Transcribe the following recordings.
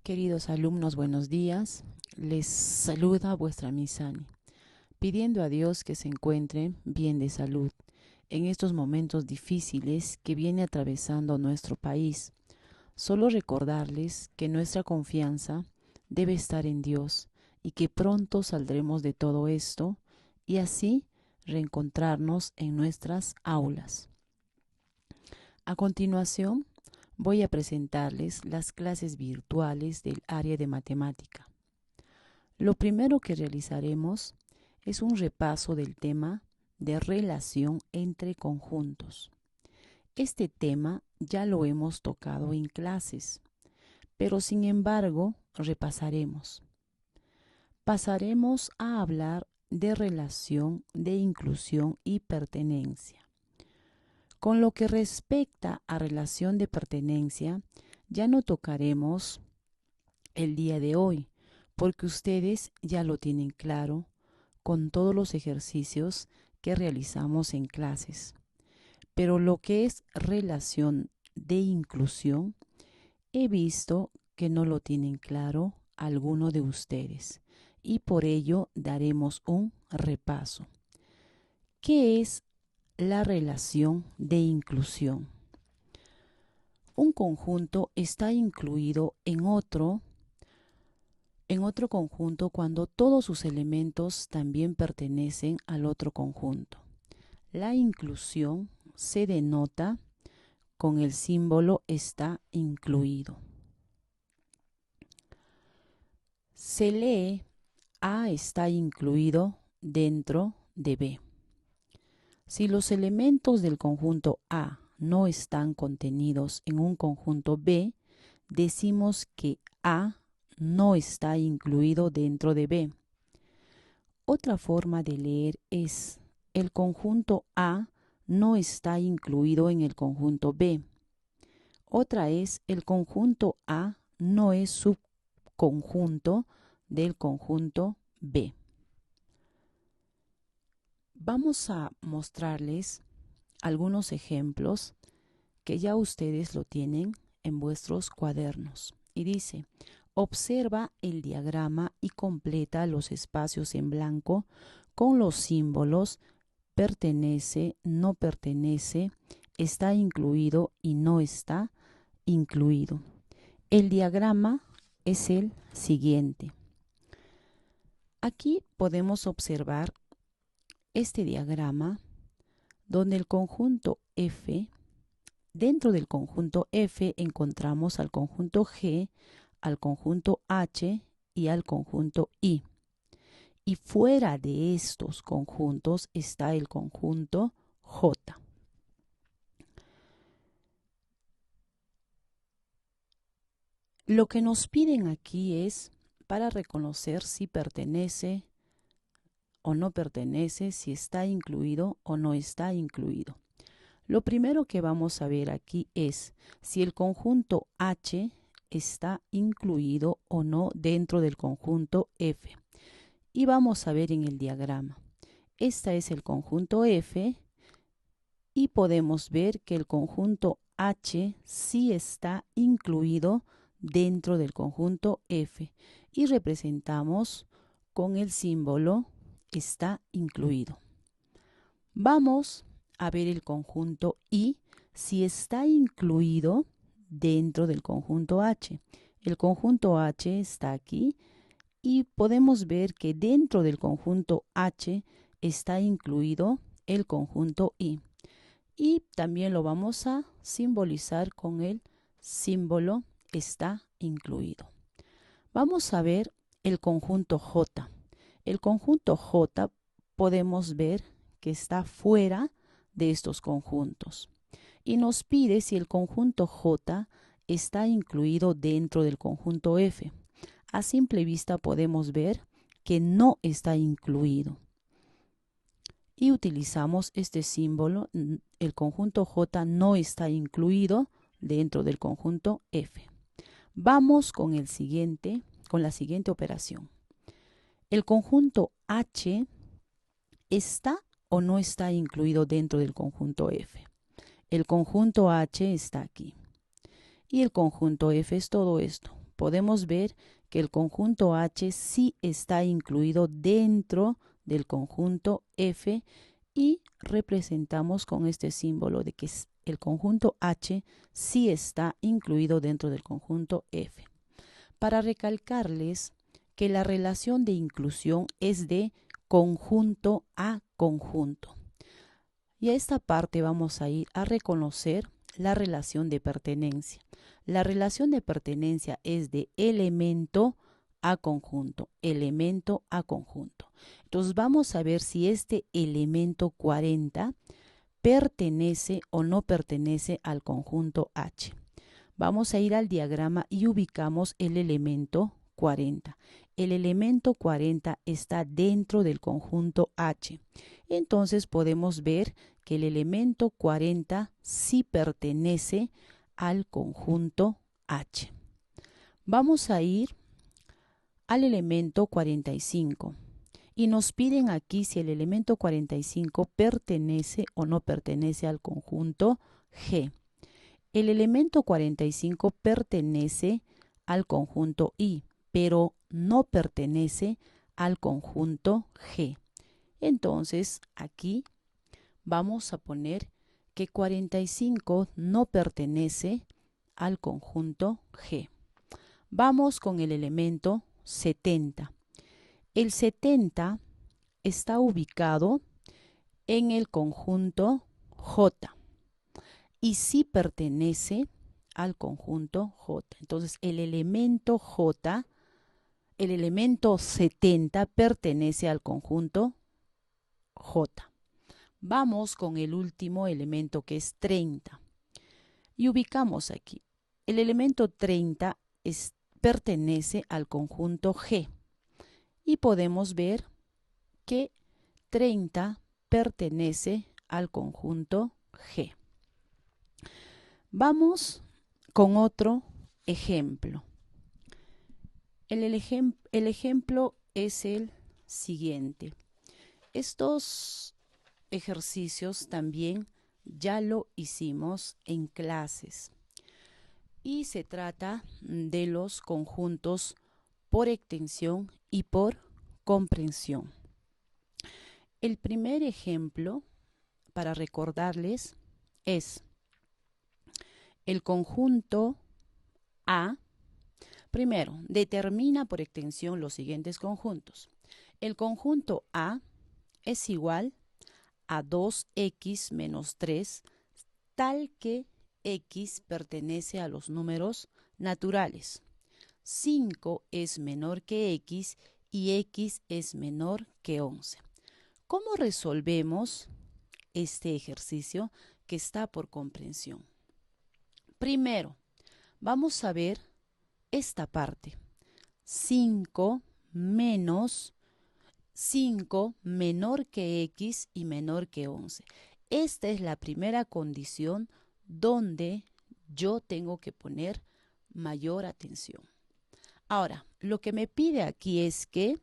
Queridos alumnos, buenos días. Les saluda vuestra Misani, pidiendo a Dios que se encuentren bien de salud en estos momentos difíciles que viene atravesando nuestro país. Solo recordarles que nuestra confianza debe estar en Dios y que pronto saldremos de todo esto y así reencontrarnos en nuestras aulas. A continuación, voy a presentarles las clases virtuales del área de matemática. Lo primero que realizaremos es un repaso del tema de relación entre conjuntos. Este tema ya lo hemos tocado en clases, pero sin embargo repasaremos. Pasaremos a hablar de relación, de inclusión y pertenencia. Con lo que respecta a relación de pertenencia, ya no tocaremos el día de hoy, porque ustedes ya lo tienen claro con todos los ejercicios que realizamos en clases. Pero lo que es relación de inclusión, he visto que no lo tienen claro alguno de ustedes y por ello daremos un repaso. ¿Qué es la relación de inclusión? Un conjunto está incluido en otro conjunto cuando todos sus elementos también pertenecen al otro conjunto. La inclusión se denota con el símbolo está incluido. Se lee A está incluido dentro de B. Si los elementos del conjunto A no están contenidos en un conjunto B, decimos que A no está incluido dentro de B. Otra forma de leer es el conjunto A no está incluido en el conjunto B. Otra es el conjunto A no es subconjunto del conjunto B. Vamos a mostrarles algunos ejemplos que ya ustedes lo tienen en vuestros cuadernos. Y dice, observa el diagrama y completa los espacios en blanco con los símbolos pertenece, no pertenece, está incluido y no está incluido. El diagrama es el siguiente. Aquí podemos observar este diagrama donde el conjunto F, dentro del conjunto F encontramos al conjunto G, al conjunto H y al conjunto I. Y fuera de estos conjuntos está el conjunto J. Lo que nos piden aquí es para reconocer si pertenece o no pertenece, si está incluido o no está incluido. Lo primero que vamos a ver aquí es si el conjunto H está incluido o no dentro del conjunto F. Y vamos a ver en el diagrama. Este es el conjunto F y podemos ver que el conjunto H sí está incluido dentro del conjunto F y representamos con el símbolo está incluido. Vamos a ver el conjunto I si está incluido dentro del conjunto H. El conjunto H está aquí y podemos ver que dentro del conjunto H está incluido el conjunto I. Y también lo vamos a simbolizar con el símbolo está incluido. Vamos a ver el conjunto J. El conjunto J podemos ver que está fuera de estos conjuntos. Y nos pide si el conjunto J está incluido dentro del conjunto F. A simple vista podemos ver que no está incluido. Y utilizamos este símbolo, el conjunto J no está incluido dentro del conjunto F. Vamos con la siguiente operación. El conjunto H está o no está incluido dentro del conjunto F. El conjunto H está aquí. Y el conjunto F es todo esto. podemos ver que el conjunto H sí está incluido dentro del conjunto F y representamos con este símbolo de que el conjunto H sí está incluido dentro del conjunto F. Para recalcarles que la relación de inclusión es de conjunto a conjunto. Y a esta parte vamos a ir a reconocer la relación de pertenencia. La relación de pertenencia es de elemento a conjunto, elemento a conjunto. Entonces vamos a ver si este elemento 40 pertenece o no pertenece al conjunto H. Vamos a ir al diagrama y ubicamos el elemento 40. El elemento 40 está dentro del conjunto H. Entonces podemos ver que el elemento 40 sí pertenece al conjunto H. Vamos a ir al elemento 45 y nos piden aquí si el elemento 45 pertenece o no pertenece al conjunto G. El elemento 45 pertenece al conjunto I, pero no pertenece al conjunto G. Entonces, aquí vamos a poner que 45 no pertenece al conjunto G. Vamos con el elemento 70. El 70 está ubicado en el conjunto J y sí pertenece al conjunto J. Entonces, el elemento J, el elemento 70 pertenece al conjunto J. Vamos con el último elemento que es 30 y ubicamos aquí. El elemento 30 pertenece al conjunto G y podemos ver que 30 pertenece al conjunto G. Vamos con otro ejemplo. El ejemplo es el siguiente. Estos ejercicios también ya lo hicimos en clases y se trata de los conjuntos por extensión y por comprensión. El primer ejemplo, para recordarles, es el conjunto A. Primero, determina por extensión los siguientes conjuntos. El conjunto A es igual a 2x menos 3, tal que x pertenece a los números naturales. 5 es menor que x y x es menor que 11. ¿Cómo resolvemos este ejercicio que está por comprensión? Primero, vamos a ver esta parte. 5 menos 5 menor que x y menor que 11. Esta es la primera condición donde yo tengo que poner mayor atención. Ahora, lo que me pide aquí es que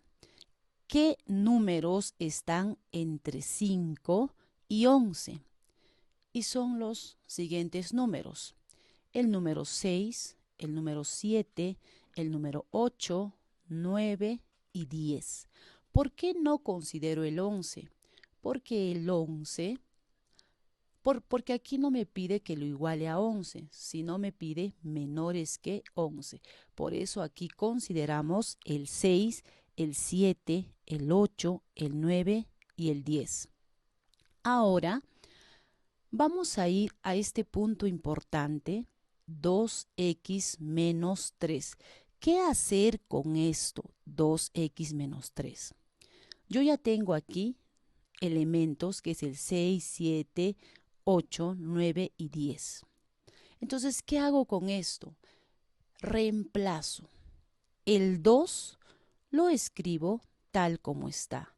¿qué números están entre 5 y 11? Y son los siguientes números. El número 6, el número 7, el número 8, 9 y 10. ¿Por qué no considero el 11? Porque el 11, porque aquí no me pide que lo iguale a 11, sino me pide menores que 11. Por eso aquí consideramos el 6, el 7, el 8, el 9 y el 10. Ahora vamos a ir a este punto importante, 2x menos 3. ¿Qué hacer con esto, 2x menos 3? Yo ya tengo aquí elementos que es el 6, 7, 8, 9 y 10. Entonces, ¿qué hago con esto? Reemplazo. El 2 lo escribo tal como está.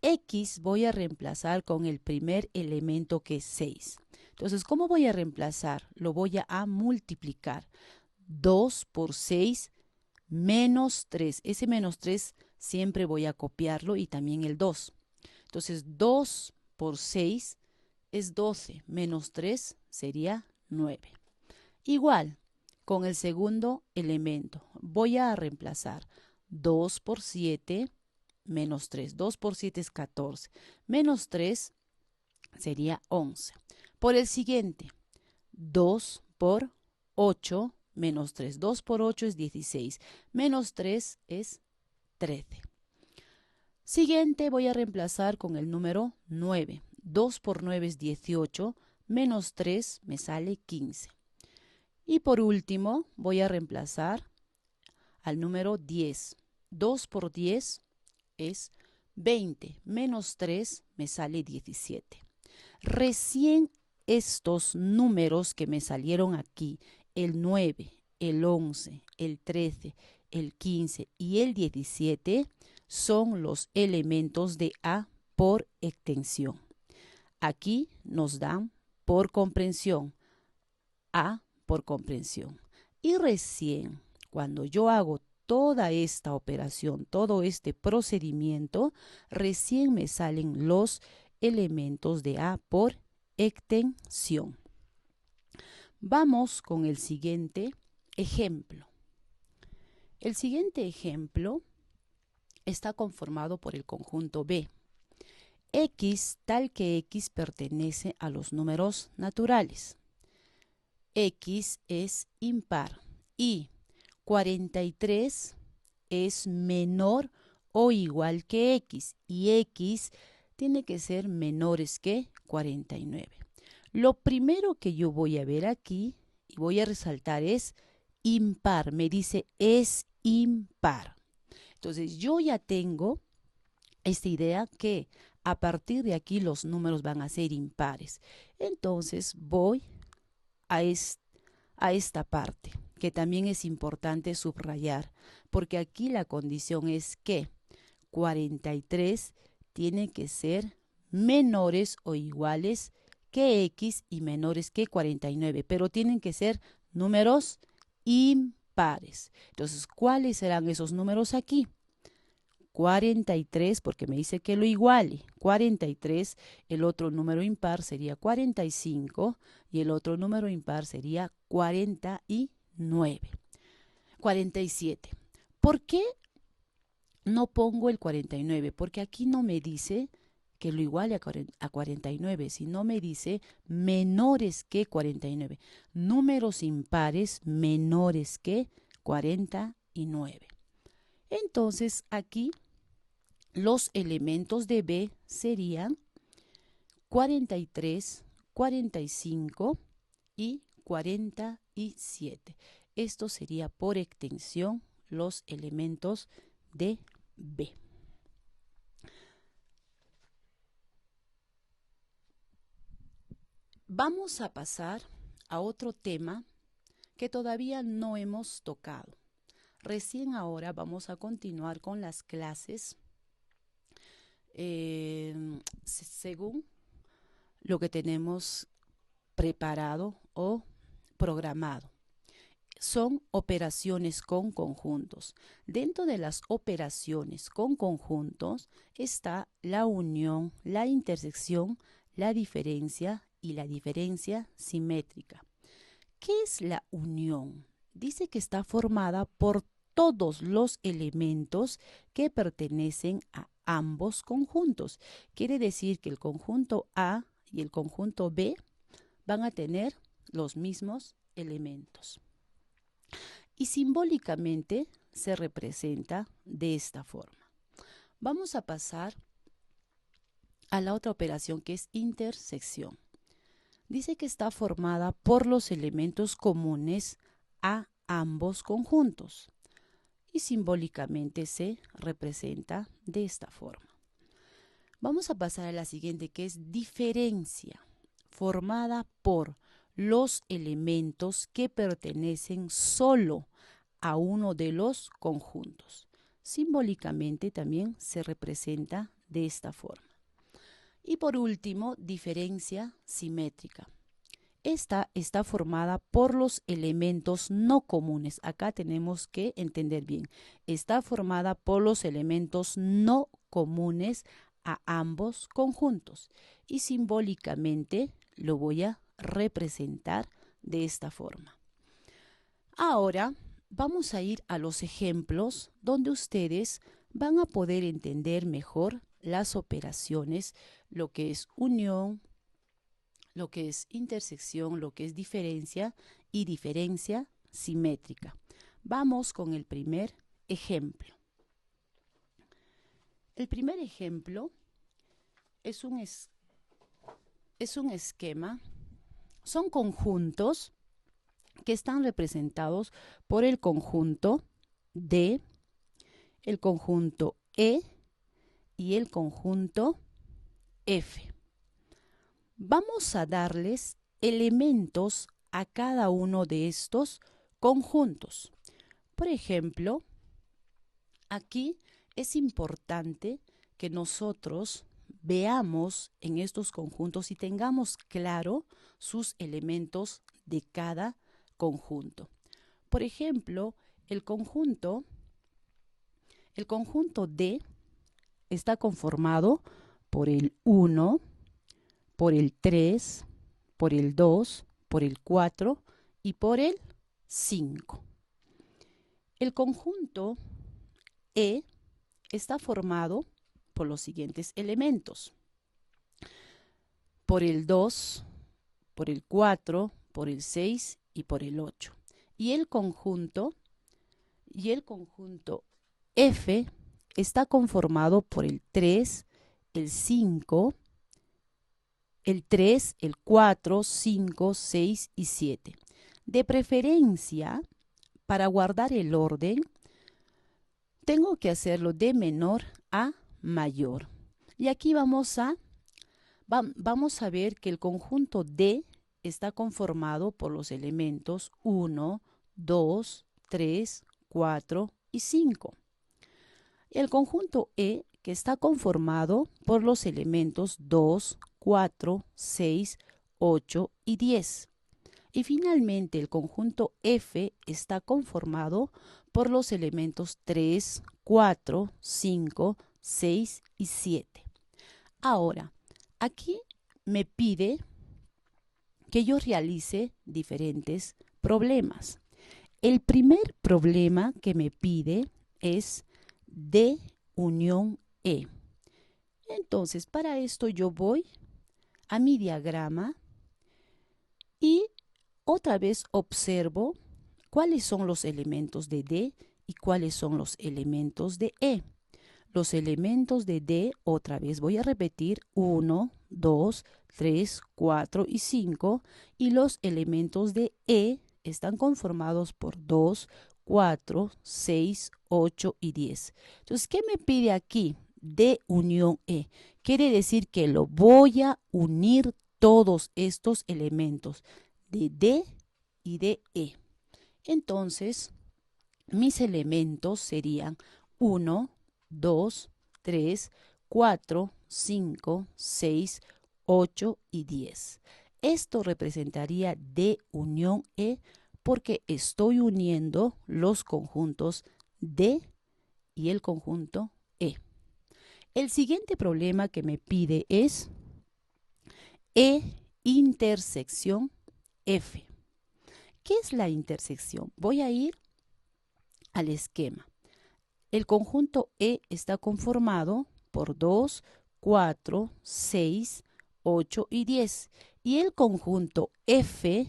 X voy a reemplazar con el primer elemento que es 6. Entonces, ¿cómo voy a reemplazar? Lo voy a multiplicar. 2 por 6 menos 3. Ese menos 3 siempre voy a copiarlo y también el 2. Entonces, 2 por 6 es 12. Menos 3 sería 9. Igual, con el segundo elemento. Voy a reemplazar 2 por 7 menos 3. 2 por 7 es 14. Menos 3 sería 11. Por el siguiente, 2 por 8 menos 3. 2 por 8 es 16. Menos 3 es 13. Siguiente voy a reemplazar con el número 9. 2 por 9 es 18. Menos 3 me sale 15. Y por último voy a reemplazar al número 10. 2 por 10 es 20. Menos 3 me sale 17. Recién estos números que me salieron aquí, el 9, el 11, el 13, el 15 y el 17, son los elementos de A por extensión. Aquí nos dan por comprensión, A por comprensión. Y recién cuando yo hago toda esta operación, todo este procedimiento, recién me salen los elementos de A por extensión. Vamos con el siguiente ejemplo. El siguiente ejemplo está conformado por el conjunto B. X tal que X pertenece a los números naturales. X es impar y 43 es menor o igual que X y X tiene que ser menores que 49. Lo primero que yo voy a ver aquí y voy a resaltar es impar. Me dice es impar. Entonces yo ya tengo esta idea que a partir de aquí los números van a ser impares. Entonces voy a esta parte que también es importante subrayar, porque aquí la condición es que 43 tiene que ser menores o iguales que X y menores que 49, pero tienen que ser números impares. Entonces, ¿cuáles serán esos números aquí? 43, porque me dice que lo iguale. 43, el otro número impar sería 45 y el otro número impar sería 49. 47. ¿Por qué no pongo el 49? Porque aquí no me dice que lo iguale a 49, sino me dice menores que 49. Números impares menores que 49. Entonces aquí los elementos de B serían 43, 45 y 47. Esto sería por extensión los elementos de B. Vamos a pasar a otro tema que todavía no hemos tocado. Recién ahora vamos a continuar con las clases según lo que tenemos preparado o programado. Son operaciones con conjuntos. Dentro de las operaciones con conjuntos está la unión, la intersección, la diferencia y la diferencia simétrica. ¿Qué es la unión? Dice que está formada por todos los elementos que pertenecen a ambos conjuntos. Quiere decir que el conjunto A y el conjunto B van a tener los mismos elementos. Y simbólicamente se representa de esta forma. Vamos a pasar a la otra operación que es intersección. Dice que está formada por los elementos comunes a ambos conjuntos y simbólicamente se representa de esta forma. Vamos a pasar a la siguiente, que es diferencia, formada por los elementos que pertenecen solo a uno de los conjuntos. Simbólicamente también se representa de esta forma. Y por último, diferencia simétrica. Esta está formada por los elementos no comunes. Acá tenemos que entender bien. Está formada por los elementos no comunes a ambos conjuntos. Y simbólicamente lo voy a representar de esta forma. Ahora vamos a ir a los ejemplos donde ustedes van a poder entender mejor las operaciones, lo que es unión, lo que es intersección, lo que es diferencia y diferencia simétrica. Vamos con el primer ejemplo. El primer ejemplo es un esquema, son conjuntos que están representados por el conjunto D, el conjunto E y el conjunto F. Vamos a darles elementos a cada uno de estos conjuntos. Por ejemplo, aquí es importante que nosotros veamos en estos conjuntos y tengamos claro sus elementos de cada conjunto. Por ejemplo, el conjunto D está conformado por el 1, por el 3, por el 2, por el 4 y por el 5. El conjunto E está formado por los siguientes elementos: por el 2, por el 4, por el 6 y por el 8. Y el conjunto F está conformado por el 3, el 5, el 3, el 4, 5, 6 y 7. De preferencia, para guardar el orden, tengo que hacerlo de menor a mayor. Y aquí vamos a ver que el conjunto D está conformado por los elementos 1, 2, 3, 4 y 5. El conjunto E, que está conformado por los elementos 2, 4, 6, 8 y 10. Y finalmente el conjunto F está conformado por los elementos 3, 4, 5, 6 y 7. Ahora, aquí me pide que yo realice diferentes problemas. El primer problema que me pide es D unión E. Entonces, para esto yo voy a mi diagrama y otra vez observo cuáles son los elementos de D y cuáles son los elementos de E. Los elementos de D, otra vez voy a repetir, 1, 2, 3, 4 y 5. Y los elementos de E están conformados por 2, 4, 6, 8 y 10. Entonces, ¿qué me pide aquí? D unión E. Quiere decir que lo voy a unir todos estos elementos de D y de E. Entonces, mis elementos serían 1, 2, 3, 4, 5, 6, 8 y 10. Esto representaría D unión E porque estoy uniendo los conjuntos D y el conjunto E. El siguiente problema que me pide es E intersección F. ¿Qué es la intersección? Voy a ir al esquema. El conjunto E está conformado por 2, 4, 6, 8 y 10. Y el conjunto F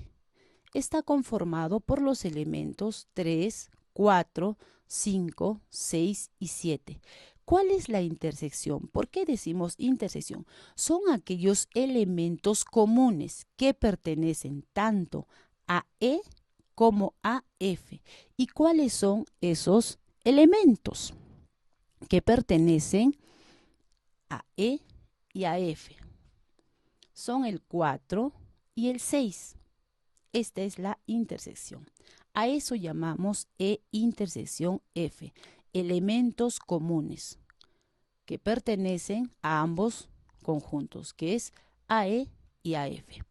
está conformado por los elementos 3, 4, 5, 6 y 7. ¿Cuál es la intersección? ¿Por qué decimos intersección? Son aquellos elementos comunes que pertenecen tanto a E como a F. ¿Y cuáles son esos elementos que pertenecen a E y a F? Son el 4 y el 6. Esta es la intersección. A eso llamamos E intersección F. Elementos comunes que pertenecen a ambos conjuntos, que es AE y AF.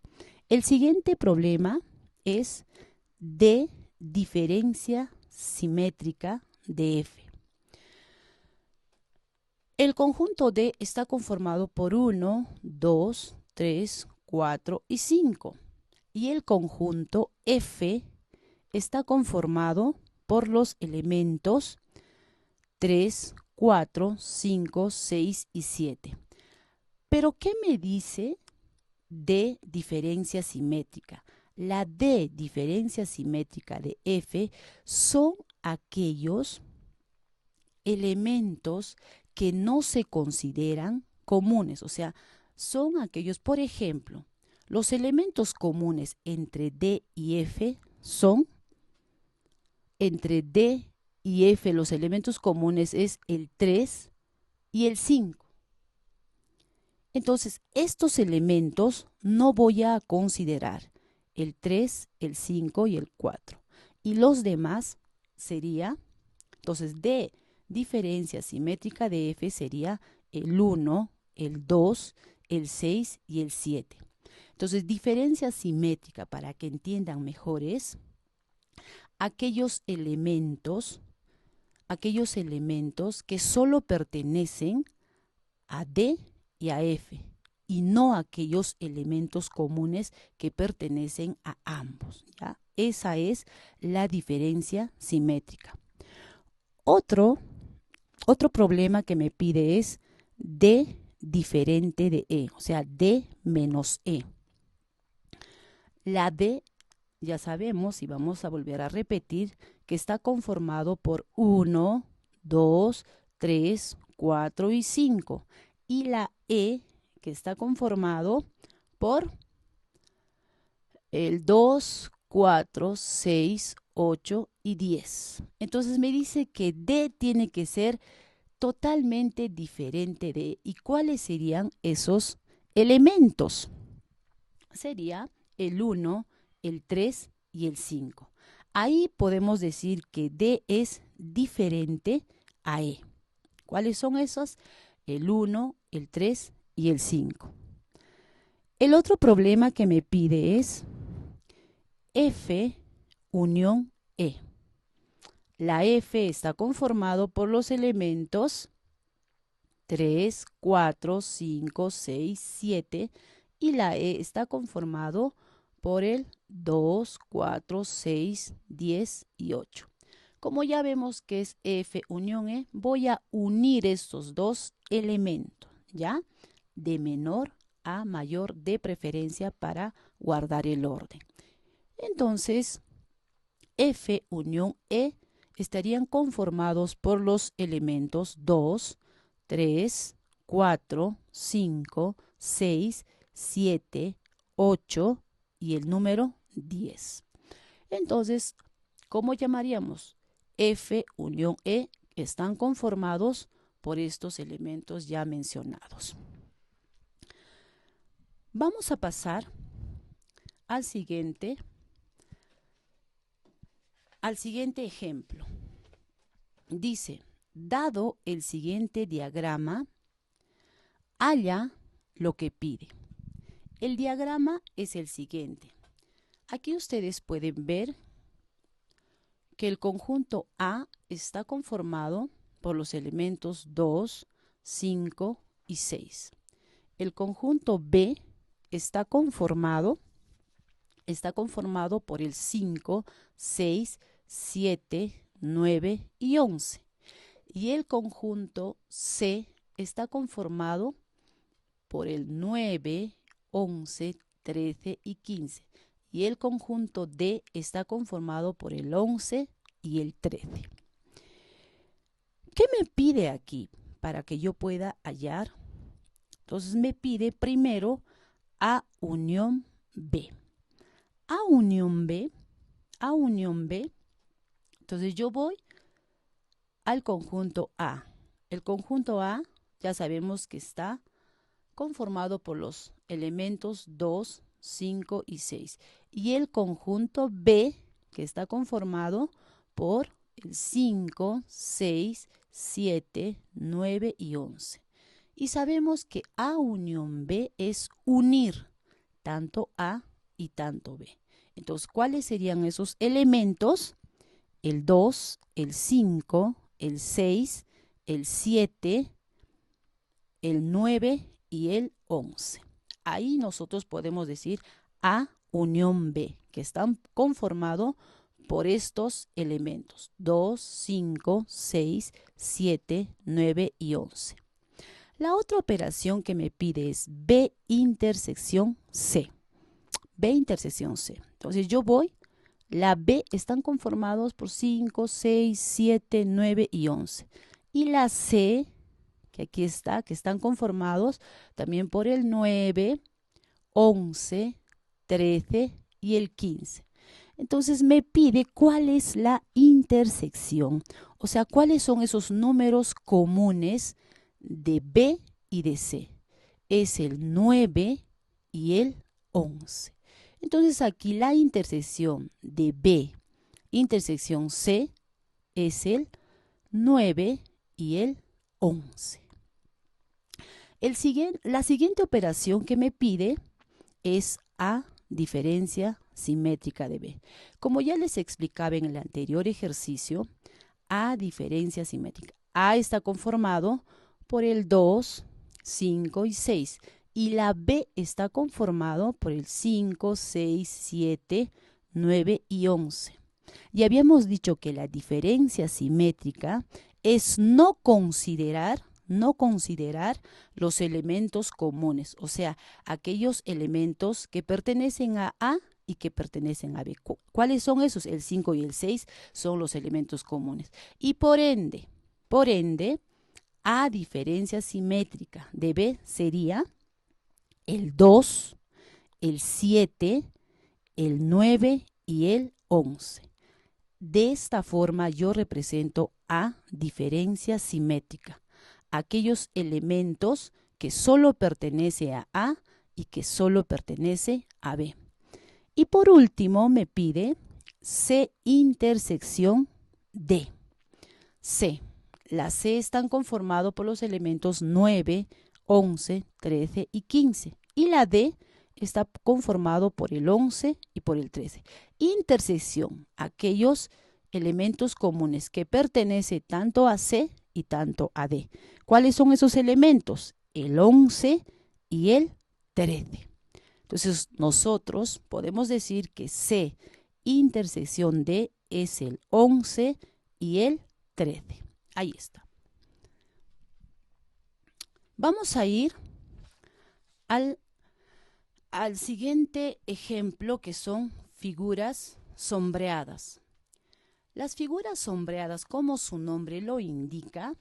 El siguiente problema es D diferencia simétrica de F. El conjunto D está conformado por 1, 2, 3, 4 y 5. Y el conjunto F está conformado por los elementos 3, 4, 5, 6 y 7. Pero ¿qué me dice de diferencia simétrica? La de diferencia simétrica de F son aquellos elementos que no se consideran comunes, o sea, son aquellos, por ejemplo, los elementos comunes entre D y F son, entre D y F, los elementos comunes es el 3 y el 5. Entonces, estos elementos no voy a considerar el 3, el 5 y el 4. Y los demás sería, entonces, de diferencia simétrica de F sería el 1, el 2, el 6 y el 7. Entonces, diferencia simétrica, para que entiendan mejor, es aquellos elementos que solo pertenecen a D y a F, y no aquellos elementos comunes que pertenecen a ambos, ¿ya? Esa es la diferencia simétrica. Otro problema que me pide es D diferente de E, o sea, D menos E. La D, ya sabemos, y vamos a volver a repetir, que está conformado por 1, 2, 3, 4 y 5. Y la E, que está conformado por el 2, 4, 6, 8 y 10. Entonces me dice que D tiene que ser totalmente diferente de. ¿Y cuáles serían esos elementos? Sería el 1, el 3 y el 5. Ahí podemos decir que D es diferente a E. ¿Cuáles son esos? El 1, el 3 y el 5. El otro problema que me pide es F unión E. La F está conformado por los elementos 3, 4, 5, 6, 7 y la E está conformado por el 2, 4, 6, 10 y 8. Como ya vemos que es F unión E, voy a unir estos dos elementos, ¿ya? De menor a mayor, de preferencia para guardar el orden. Entonces, F unión E estarían conformados por los elementos 2, 3, 4, 5, 6, 7, 8 y el número 10. Entonces, ¿cómo llamaríamos? F unión E están conformados por estos elementos ya mencionados. Vamos a pasar al siguiente ejemplo. Dice, dado el siguiente diagrama, halla lo que pide. El diagrama es el siguiente. Aquí ustedes pueden ver que el conjunto A está conformado por los elementos 2, 5 y 6. El conjunto B está conformado por el 5, 6, 7, 9 y 11. Y el conjunto C está conformado por el 9, 11, 13 y 15. Y el conjunto D está conformado por el 11 y el 13. ¿Qué me pide aquí para que yo pueda hallar? Entonces me pide primero A unión B. A unión B. Entonces yo voy al conjunto A. El conjunto A ya sabemos que está conformado por los elementos 2, 5 y 6. Y el conjunto B, que está conformado por el 5, 6, 7, 9 y 11. Y sabemos que A unión B es unir tanto A y tanto B. Entonces, ¿cuáles serían esos elementos? El 2, el 5, el 6, el 7, el 9 y el 11. Ahí nosotros podemos decir A unión B, que están conformados por estos elementos, 2, 5, 6, 7, 9 y 11. La otra operación que me pide es B intersección C. B intersección C. Entonces yo voy, la B están conformados por 5, 6, 7, 9 y 11. Y la C, que aquí está, que están conformados también por el 9, 11, 13 y el 15. Entonces me pide cuál es la intersección, o sea, cuáles son esos números comunes de B y de C. Es el 9 y el 11. Entonces aquí la intersección de B, intersección C, es el 9 y el 11. La siguiente operación que me pide es A diferencia simétrica de B. Como ya les explicaba en el anterior ejercicio, A diferencia simétrica. A está conformado por el 2, 5 y 6. Y la B está conformado por el 5, 6, 7, 9 y 11. Y habíamos dicho que la diferencia simétrica es no considerar los elementos comunes, o sea, aquellos elementos que pertenecen a A y que pertenecen a B. ¿Cuáles son esos? El 5 y el 6 son los elementos comunes. Y por ende, A diferencia simétrica de B sería el 2, el 7, el 9 y el 11. De esta forma yo represento A diferencia simétrica, aquellos elementos que solo pertenece a A y que solo pertenece a B. Y por último me pide C intersección D. C. La C están conformados por los elementos 9, 11, 13 y 15. Y la D está conformado por el 11 y por el 13. Intersección, aquellos elementos comunes que pertenecen tanto a C y tanto a D. ¿Cuáles son esos elementos? El 11 y el 13. Entonces nosotros podemos decir que C intersección D es el 11 y el 13. Ahí está. Vamos a ir al siguiente ejemplo, que son figuras sombreadas. Las figuras sombreadas, como su nombre lo indica,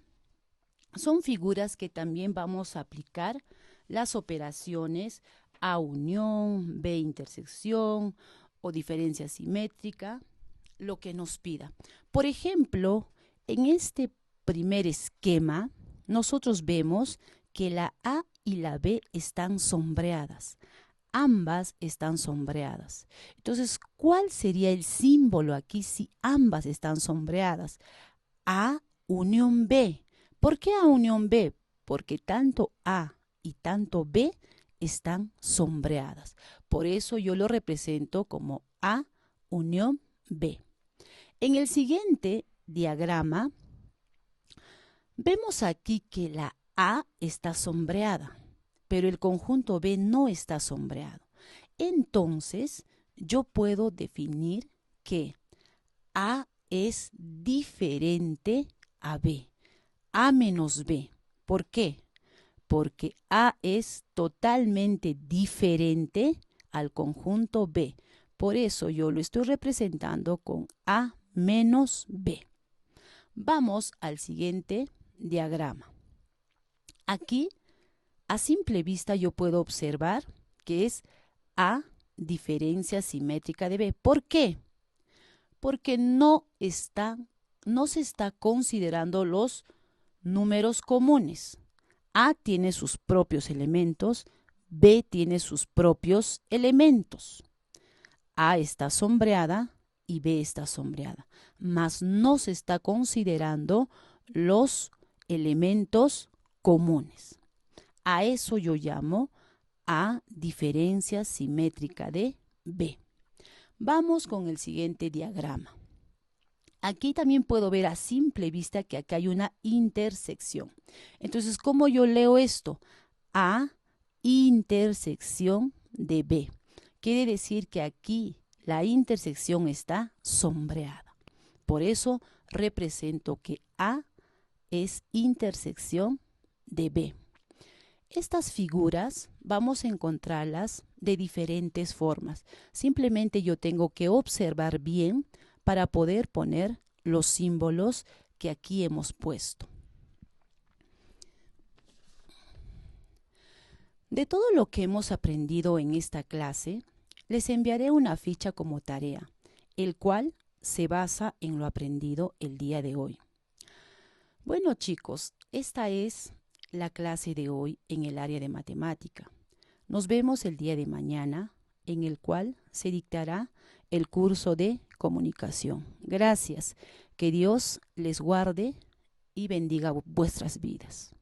son figuras que también vamos a aplicar las operaciones A unión, B intersección o diferencia simétrica, lo que nos pida. Por ejemplo, en este primer esquema, nosotros vemos que la A y la B están sombreadas. Ambas están sombreadas. Entonces, ¿cuál sería el símbolo aquí si ambas están sombreadas? A unión B. ¿Por qué A unión B? Porque tanto A y tanto B están sombreadas. Por eso yo lo represento como A unión B. En el siguiente diagrama, vemos aquí que la A está sombreada, pero el conjunto B no está sombreado. Entonces, yo puedo definir que A es diferente a B, A menos B. ¿Por qué? Porque A es totalmente diferente al conjunto B. Por eso yo lo estoy representando con A menos B. Vamos al siguiente diagrama. Aquí, a simple vista, yo puedo observar que es A diferencia simétrica de B. ¿Por qué? Porque no se está considerando los números comunes. A tiene sus propios elementos, B tiene sus propios elementos. A está sombreada y B está sombreada, mas no se está considerando los elementos comunes. A eso yo llamo A diferencia simétrica de B. Vamos con el siguiente diagrama. Aquí también puedo ver a simple vista que acá hay una intersección. Entonces, ¿cómo yo leo esto? A intersección de B. Quiere decir que aquí La intersección está sombreada. Por eso represento que A es intersección de B. Estas figuras vamos a encontrarlas de diferentes formas. Simplemente yo tengo que observar bien para poder poner los símbolos que aquí hemos puesto. De todo lo que hemos aprendido en esta clase, les enviaré una ficha como tarea, el cual se basa en lo aprendido el día de hoy. Bueno, chicos, esta es la clase de hoy en el área de matemática. Nos vemos el día de mañana, en el cual se dictará el curso de comunicación. Gracias. Que Dios les guarde y bendiga vuestras vidas.